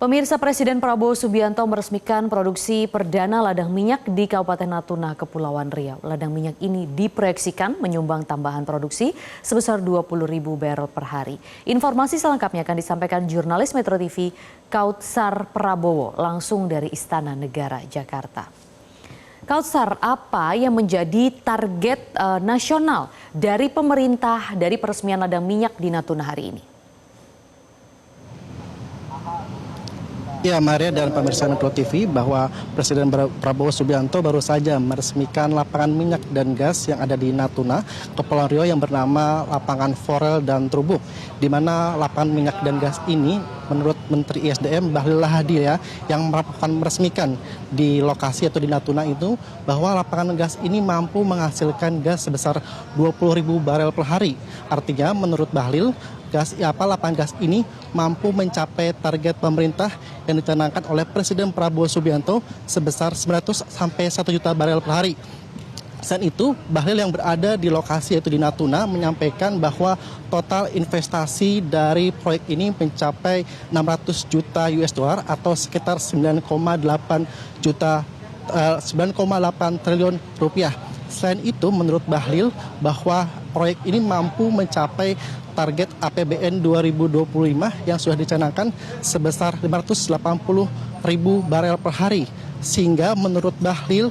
Pemirsa, Presiden Prabowo Subianto meresmikan produksi perdana ladang minyak di Kabupaten Natuna, Kepulauan Riau. Ladang minyak ini diproyeksikan menyumbang tambahan produksi sebesar 20.000 barel per hari. Informasi selengkapnya akan disampaikan jurnalis Metro TV Kautsar Prabowo langsung dari Istana Negara, Jakarta. Kautsar, apa yang menjadi target nasional dari pemerintah dari peresmian ladang minyak di Natuna hari ini? Ya, Maria dan pemirsa Metro TV, bahwa Presiden Prabowo Subianto baru saja meresmikan lapangan minyak dan gas yang ada di Natuna, Kepulauan Riau yang bernama Lapangan Forel dan Trubuk, di mana lapangan minyak dan gas ini menurut Menteri ISDM Bahlil Lahadalia yang meresmikan di lokasi atau di Natuna itu, bahwa lapangan gas ini mampu menghasilkan gas sebesar 20.000 barel per hari. Artinya menurut Bahlil, lapangan gas ini mampu mencapai target pemerintah yang dicanangkan oleh Presiden Prabowo Subianto sebesar 900 sampai 1 juta barel per hari. Selain itu, Bahlil yang berada di lokasi yaitu di Natuna menyampaikan bahwa total investasi dari proyek ini mencapai 600 juta US dollar atau sekitar 9,8 triliun rupiah. Selain itu, menurut Bahlil bahwa proyek ini mampu mencapai target APBN 2025 yang sudah dicanangkan sebesar 580.000 barel per hari. Sehingga menurut Bahlil,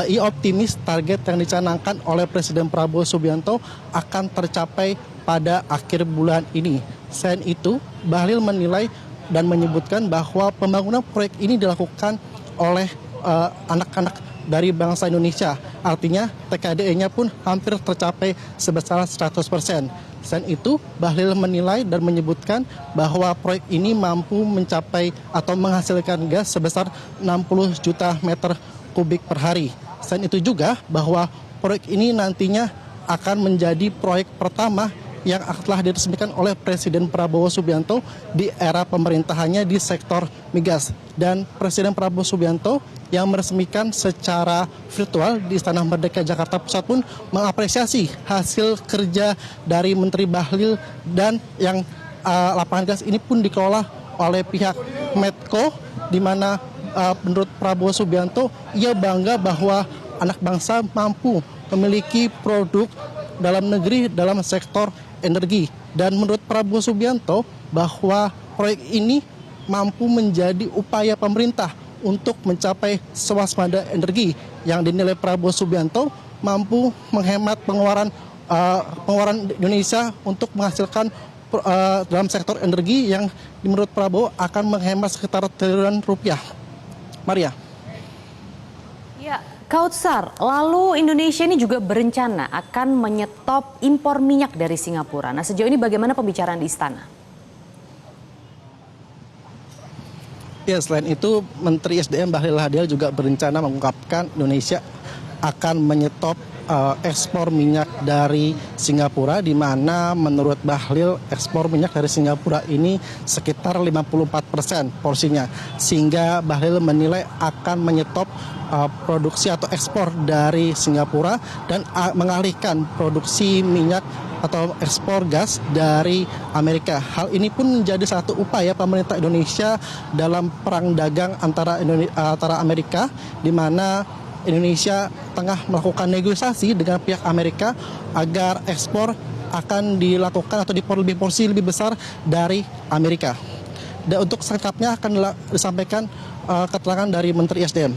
ia optimis target yang dicanangkan oleh Presiden Prabowo Subianto akan tercapai pada akhir bulan ini. Selain itu, Bahlil menilai dan menyebutkan bahwa pembangunan proyek ini dilakukan oleh anak-anak dari bangsa Indonesia. Artinya TKDE-nya pun hampir tercapai sebesar 100%. Selain itu, Bahlil menilai dan menyebutkan bahwa proyek ini mampu mencapai atau menghasilkan gas sebesar 60 juta meter kubik per hari. Selain itu juga bahwa proyek ini nantinya akan menjadi proyek pertama yang telah diresmikan oleh Presiden Prabowo Subianto di era pemerintahannya di sektor migas. Dan Presiden Prabowo Subianto yang meresmikan secara virtual di Istana Merdeka Jakarta Pusat pun mengapresiasi hasil kerja dari Menteri Bahlil, dan yang lapangan gas ini pun dikelola oleh pihak Medco, di mana menurut Prabowo Subianto ia bangga bahwa anak bangsa mampu memiliki produk dalam negeri dalam sektor energi. Dan menurut Prabowo Subianto bahwa proyek ini mampu menjadi upaya pemerintah untuk mencapai swasembada energi yang dinilai Prabowo Subianto mampu menghemat pengeluaran Indonesia untuk menghasilkan dalam sektor energi yang menurut Prabowo akan menghemat sekitar triliunan rupiah. Maria. Ya, Kautsar, lalu Indonesia ini juga berencana akan menyetop impor minyak dari Singapura. Nah, sejauh ini bagaimana pembicaraan di istana? Ya, selain itu, Menteri SDM Bahlil Lahadalia juga berencana mengungkapkan Indonesia akan menyetop ekspor minyak dari Singapura, di mana menurut Bahlil ekspor minyak dari Singapura ini sekitar 54% porsinya. Sehingga Bahlil menilai akan menyetop produksi atau ekspor dari Singapura dan mengalihkan produksi minyak atau ekspor gas dari Amerika. Hal ini pun menjadi satu upaya pemerintah Indonesia dalam perang dagang antara Amerika, di mana Indonesia tengah melakukan negosiasi dengan pihak Amerika agar ekspor akan dilakukan atau porsi lebih besar dari Amerika. Dan untuk selengkapnya akan disampaikan keterangan dari Menteri SDM.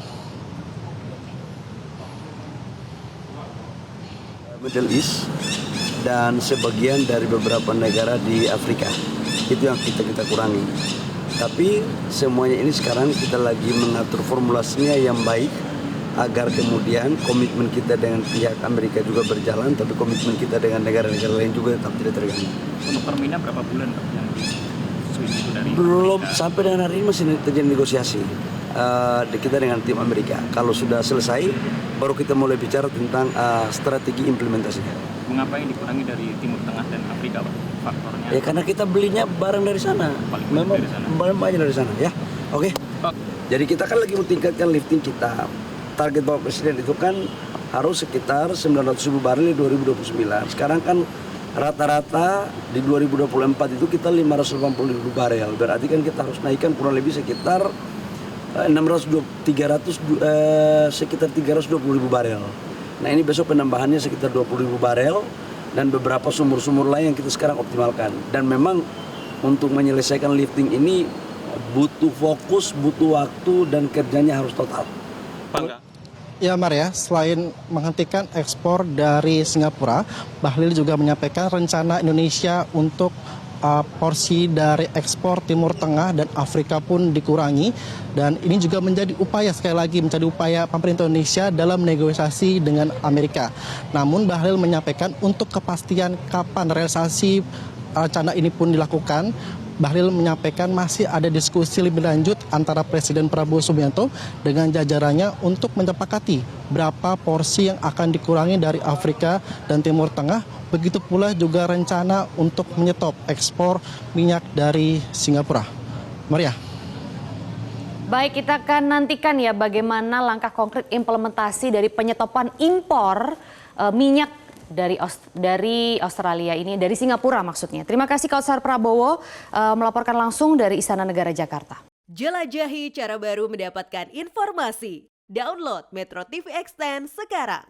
Middle East dan sebagian dari beberapa negara di Afrika. Itu yang kita kurangi. Tapi semuanya ini sekarang kita lagi mengatur formulasinya yang baik agar kemudian komitmen kita dengan pihak Amerika juga berjalan, tapi komitmen kita dengan negara-negara lain juga tetap tidak terganggu. Untuk permina berapa bulan yang switch itu dari belum Amerika? Sampai dengan hari ini masih terjadi negosiasi kita dengan tim Amerika. Kalau sudah selesai, baru kita mulai bicara tentang strategi implementasinya. Mengapa yang dikurangi dari Timur Tengah dan Afrika, Pak? Faktornya? Ya karena kita belinya barang dari sana. Memang barang banyak dari sana, ya. Oke. Pak. Jadi kita kan lagi meningkatkan lifting kita. Target Bapak Presiden itu kan harus sekitar 900.000 barel di 2029. Sekarang kan rata-rata di 2024 itu kita 580.000 barel. Berarti kan kita harus naikkan kurang lebih sekitar 320.000 barel. Nah ini besok penambahannya sekitar 20.000 barel dan beberapa sumur-sumur lain yang kita sekarang optimalkan. Dan memang untuk menyelesaikan lifting ini butuh fokus, butuh waktu dan kerjanya harus total. Ya Maria, selain menghentikan ekspor dari Singapura, Bahlil juga menyampaikan rencana Indonesia untuk porsi dari ekspor Timur Tengah dan Afrika pun dikurangi, dan ini juga menjadi upaya, sekali lagi menjadi upaya pemerintah Indonesia dalam negosiasi dengan Amerika. Namun Bahlil menyampaikan untuk kepastian kapan realisasi rencana ini pun dilakukan, Bahlil menyampaikan masih ada diskusi lebih lanjut antara Presiden Prabowo Subianto dengan jajarannya untuk menyepakati berapa porsi yang akan dikurangi dari Afrika dan Timur Tengah. Begitu pula juga rencana untuk menyetop ekspor minyak dari Singapura. Maria. Baik, kita akan nantikan ya bagaimana langkah konkret implementasi dari penyetopan impor minyak dari Australia ini, dari Singapura maksudnya. Terima kasih Kautsar Prabowo melaporkan langsung dari Istana Negara Jakarta. Jelajahi cara baru mendapatkan informasi. Download Metro TV Extend sekarang.